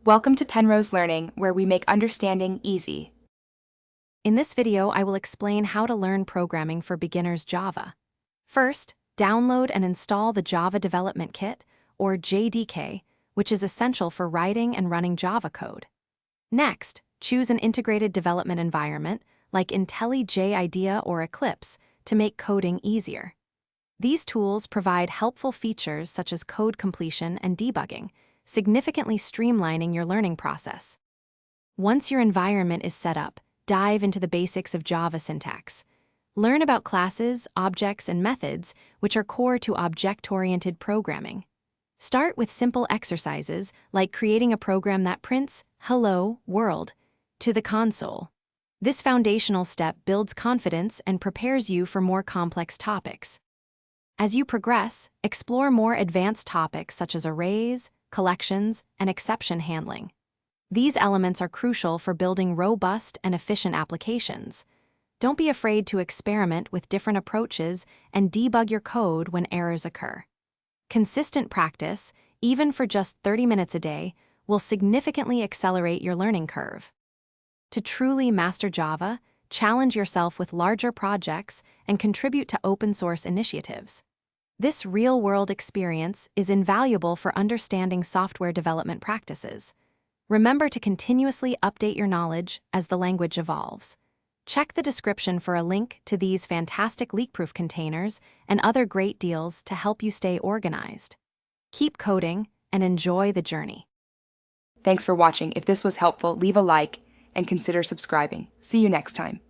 Welcome to Penrose Learning, where we make understanding easy. In this video, I will explain how to learn programming for beginners Java. First, download and install the Java Development Kit, or JDK, which is essential for writing and running Java code. Next, choose an integrated development environment like IntelliJ IDEA or Eclipse to make coding easier. These tools provide helpful features such as code completion and debugging, significantly streamlining your learning process. Once your environment is set up, dive into the basics of Java syntax. Learn about classes, objects, and methods, which are core to object-oriented programming. Start with simple exercises like creating a program that prints "Hello, World" to the console. This foundational step builds confidence and prepares you for more complex topics. As you progress, explore more advanced topics such as arrays, collections, and exception handling. These elements are crucial for building robust and efficient applications. Don't be afraid to experiment with different approaches and debug your code when errors occur. Consistent practice, even for just 30 minutes a day, will significantly accelerate your learning curve. To truly master Java, challenge yourself with larger projects and contribute to open-source initiatives. This real-world experience is invaluable for understanding software development practices. Remember to continuously update your knowledge as the language evolves. Check the description for a link to these fantastic leak-proof containers and other great deals to help you stay organized. Keep coding and enjoy the journey. Thanks for watching. If this was helpful, leave a like and consider subscribing. See you next time.